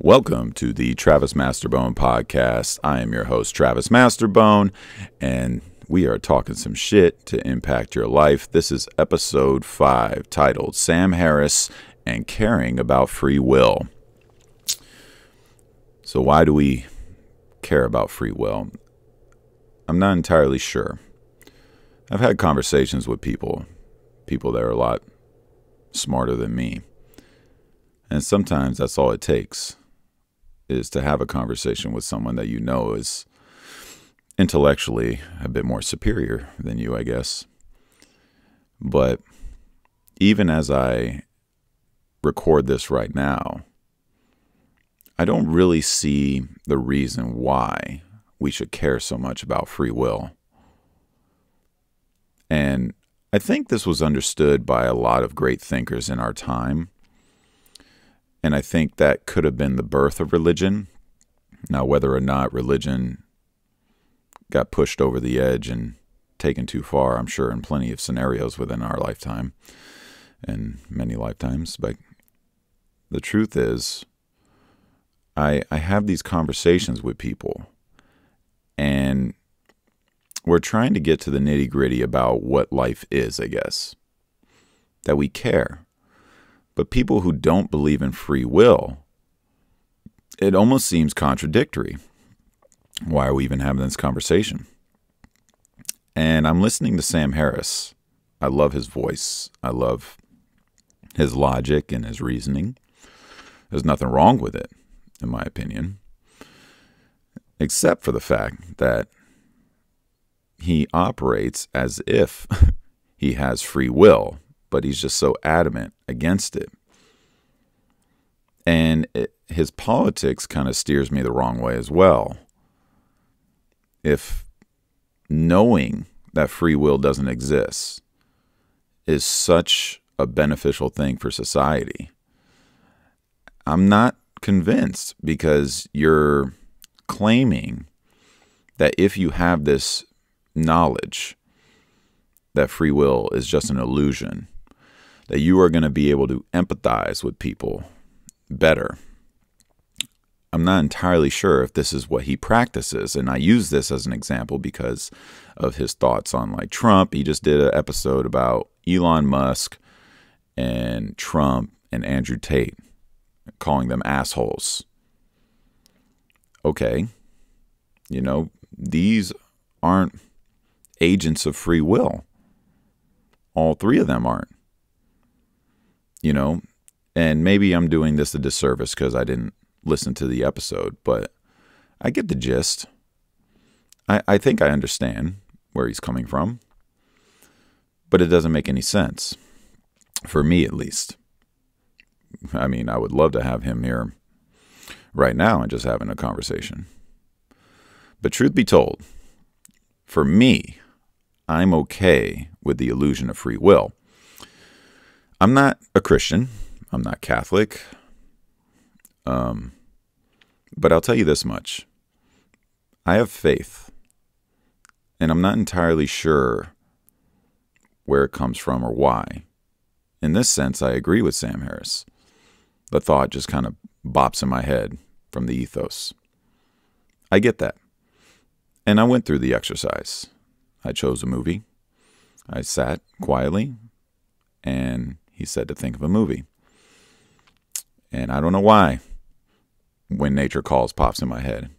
Welcome to the Travis Masterbone podcast. I am your host, Travis Masterbone, and we are talking some shit to impact your life. This is episode 5, titled Sam Harris and Caring About Free Will. So why do we care about free will? I'm not entirely sure. I've had conversations with people that are a lot smarter than me. And sometimes that's all it takes, is to have a conversation with someone that you know is intellectually a bit more superior than you, I guess. But even as I record this right now, I don't really see the reason why we should care so much about free will. And I think this was understood by a lot of great thinkers in our time. And I think that could have been the birth of religion. Now, whether or not religion got pushed over the edge and taken too far, I'm sure in plenty of scenarios within our lifetime and many lifetimes. But the truth is, I have these conversations with people, and we're trying to get to the nitty-gritty about what life is, I guess, that we care. But people who don't believe in free will, it almost seems contradictory. Why are we even having this conversation? And I'm listening to Sam Harris. I love his voice. I love his logic and his reasoning. There's nothing wrong with it, in my opinion, except for the fact that he operates as if he has free will, but he's just so adamant against it. And his politics kind of steers me the wrong way as well. If knowing that free will doesn't exist is such a beneficial thing for society, I'm not convinced, because you're claiming that if you have this knowledge that free will is just an illusion, that you are going to be able to empathize with people better. I'm not entirely sure if this is what he practices. And I use this as an example because of his thoughts on like Trump. He just did an episode about Elon Musk and Trump and Andrew Tate, calling them assholes. Okay. These aren't agents of free will. All three of them aren't. And maybe I'm doing this a disservice because I didn't listen to the episode, but I get the gist. I think I understand where he's coming from, but it doesn't make any sense, for me at least. I mean, I would love to have him here right now and just having a conversation. But truth be told, for me, I'm okay with the illusion of free will. I'm not a Christian. I'm not Catholic. But I'll tell you this much. I have faith. And I'm not entirely sure where it comes from or why. In this sense, I agree with Sam Harris. The thought just kind of bops in my head from the ethos. I get that. And I went through the exercise. I chose a movie. I sat quietly, and he said to think of a movie. And I don't know why When Nature Calls pops in my head,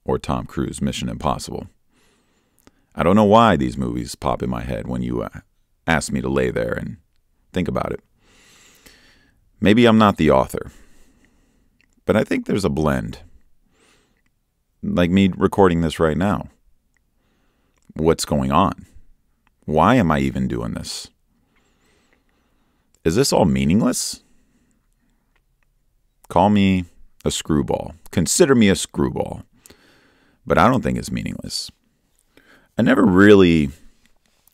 or Tom Cruise, Mission Impossible. I don't know why these movies pop in my head when you ask me to lay there and think about it. Maybe I'm not the author, but I think there's a blend. Like me recording this right now. What's going on? Why am I even doing this? Is this all meaningless? Call me a screwball. Consider me a screwball. But I don't think it's meaningless. I never really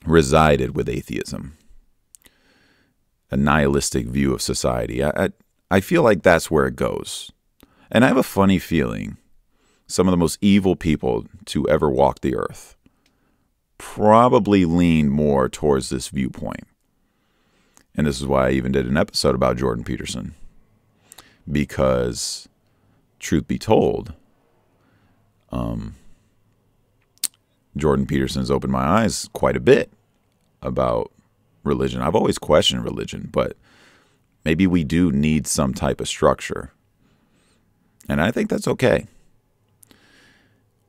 resided with atheism, a nihilistic view of society. I feel like that's where it goes. And I have a funny feeling some of the most evil people to ever walk the earth probably lean more towards this viewpoint. And this is why I even did an episode about Jordan Peterson. because, truth be told, Jordan Peterson's opened my eyes quite a bit about religion. I've always questioned religion, but maybe we do need some type of structure. And I think that's okay.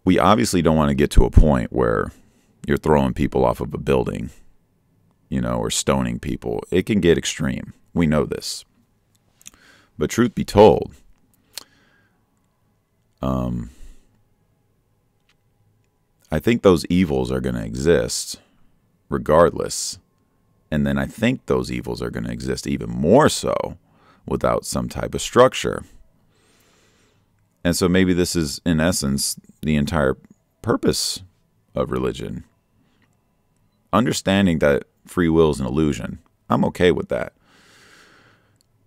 We obviously don't want to get to a point where you're throwing people off of a building, or stoning people. It can get extreme. We know this. But truth be told, I think those evils are going to exist regardless. And then I think those evils are going to exist even more so without some type of structure. And so maybe this is, in essence, the entire purpose of religion. Understanding that free will is an illusion. I'm okay with that.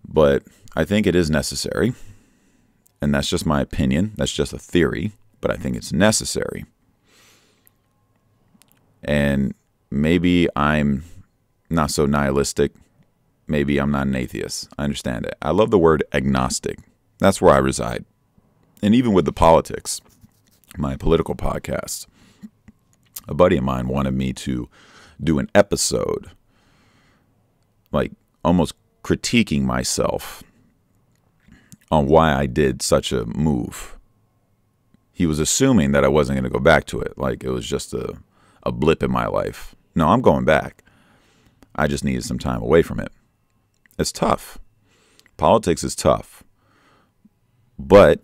But I think it is necessary. And that's just my opinion. That's just a theory. But I think it's necessary. And maybe I'm not so nihilistic. Maybe I'm not an atheist. I understand it. I love the word agnostic. That's where I reside. And even with the politics, my political podcast, a buddy of mine wanted me to do an episode, like almost critiquing myself on why I did such a move. He was assuming that I wasn't going to go back to it, like it was just a blip in my life. No, I'm going back. I just needed some time away from it. It's tough. Politics is tough. But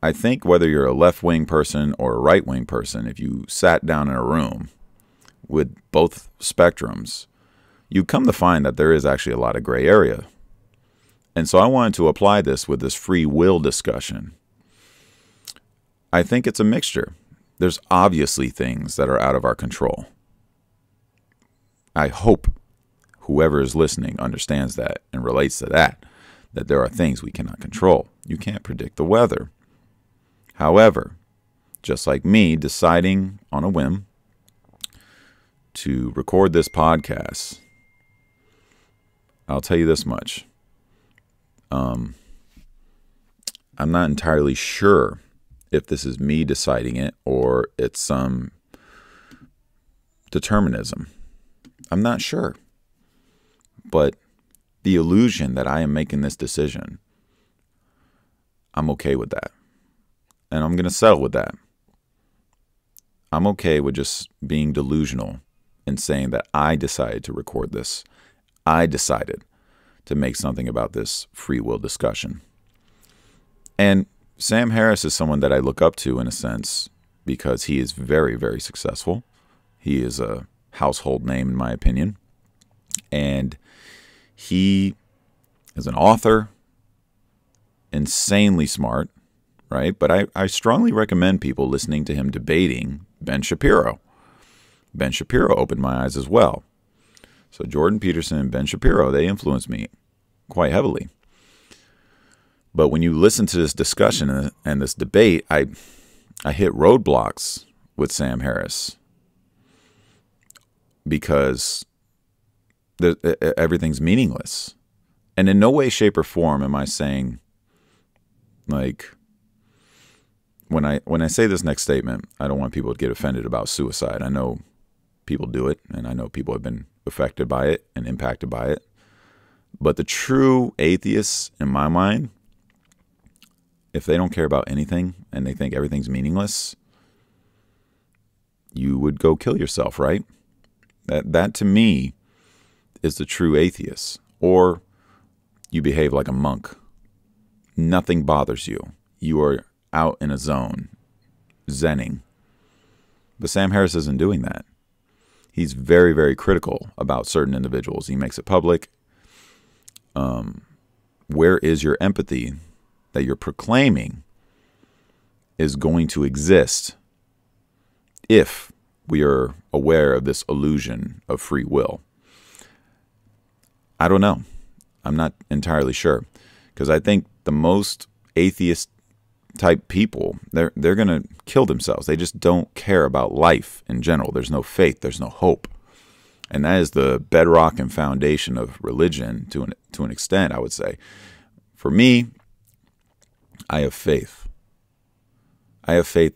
I think whether you're a left-wing person or a right-wing person, if you sat down in a room with both spectrums, you come to find that there is actually a lot of gray area. And so I wanted to apply this with this free will discussion. I think it's a mixture. There's obviously things that are out of our control. I hope whoever is listening understands that and relates to that there are things we cannot control. You can't predict the weather. However, just like me deciding on a whim to record this podcast, I'll tell you this much. I'm not entirely sure if this is me deciding it or it's some determinism. I'm not sure. But the illusion that I am making this decision, I'm okay with that. And I'm going to settle with that. I'm okay with just being delusional and saying that I decided to record this. I decided to make something about this free will discussion. And Sam Harris is someone that I look up to in a sense because he is very, very successful. He is a household name in my opinion. And he is an author, insanely smart, right? But I strongly recommend people listening to him debating Ben Shapiro. Ben Shapiro opened my eyes as well. So Jordan Peterson and Ben Shapiro, they influenced me quite heavily. But when you listen to this discussion and this debate, I hit roadblocks with Sam Harris because everything's meaningless. And in no way, shape, or form am I saying, like, when I say this next statement, I don't want people to get offended about suicide. I know people do it, and I know people have been affected by it and impacted by it. But the true atheists, in my mind, if they don't care about anything and they think everything's meaningless, you would go kill yourself, right? That to me is the true atheist. Or you behave like a monk. Nothing bothers you. You are out in a zone, zenning. But Sam Harris isn't doing that. He's very, very critical about certain individuals. He makes it public. Where is your empathy that you're proclaiming is going to exist if we are aware of this illusion of free will? I don't know. I'm not entirely sure, because I think the most atheist type people, they're going to kill themselves. They just don't care about life in general. There's no faith. There's no hope. And that is the bedrock and foundation of religion to an extent, I would say. For me, I have faith. I have faith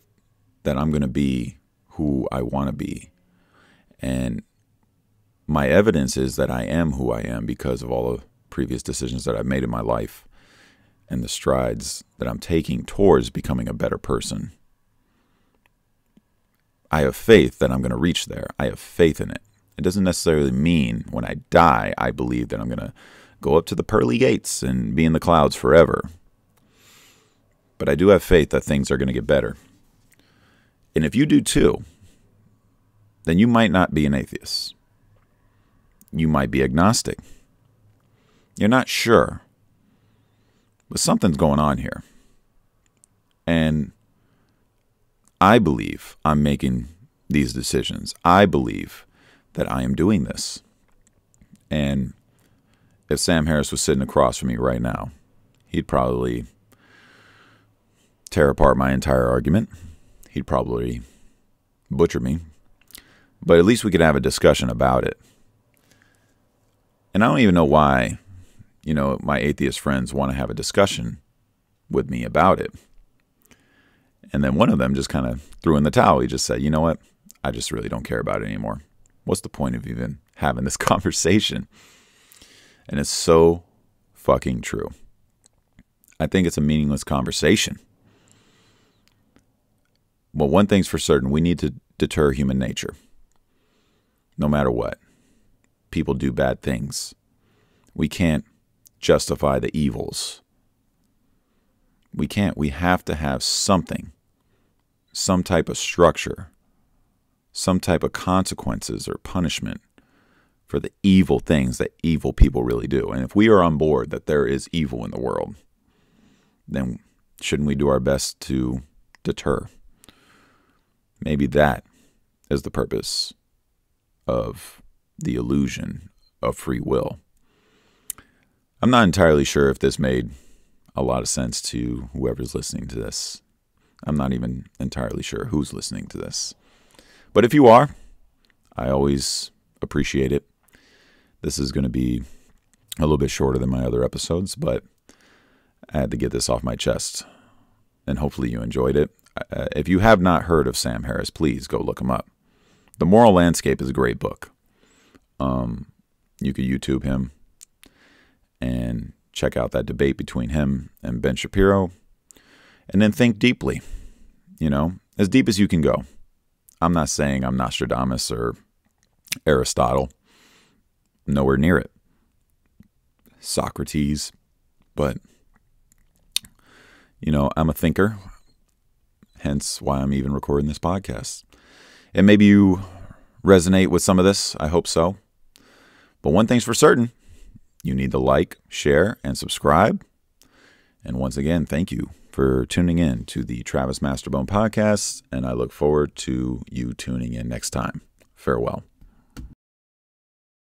that I'm going to be who I want to be. And my evidence is that I am who I am because of all the previous decisions that I've made in my life and the strides that I'm taking towards becoming a better person. I have faith that I'm going to reach there. I have faith in it. It doesn't necessarily mean when I die, I believe that I'm going to go up to the pearly gates and be in the clouds forever. But I do have faith that things are going to get better. And if you do too, then you might not be an atheist. You might be agnostic. You're not sure. But something's going on here. And I believe I'm making these decisions. I believe that I am doing this. And if Sam Harris was sitting across from me right now, he'd probably tear apart my entire argument. He'd probably butcher me. But at least we could have a discussion about it. And I don't even know why, my atheist friends want to have a discussion with me about it. And then one of them just kind of threw in the towel. He just said, you know what? I just really don't care about it anymore. What's the point of even having this conversation? And it's so fucking true. I think it's a meaningless conversation. But one thing's for certain, we need to deter human nature. No matter what. People do bad things. We can't justify the evils. We can't. We have to have something. Some type of structure. Some type of consequences or punishment for the evil things that evil people really do. And if we are on board that there is evil in the world, then shouldn't we do our best to deter? Maybe that is the purpose of the illusion of free will. I'm not entirely sure if this made a lot of sense to whoever's listening to this. I'm not even entirely sure who's listening to this. But if you are, I always appreciate it. This is going to be a little bit shorter than my other episodes, but I had to get this off my chest. And hopefully you enjoyed it. If you have not heard of Sam Harris, please go look him up. The Moral Landscape is a great book. You could YouTube him and check out that debate between him and Ben Shapiro. And then think deeply, as deep as you can go. I'm not saying I'm Nostradamus or Aristotle. Nowhere near it. Socrates. But, I'm a thinker. Hence why I'm even recording this podcast. And maybe you resonate with some of this. I hope so. But one thing's for certain. You need to like, share, and subscribe. And once again, thank you for tuning in to the Travis Masterbone podcast. And I look forward to you tuning in next time. Farewell.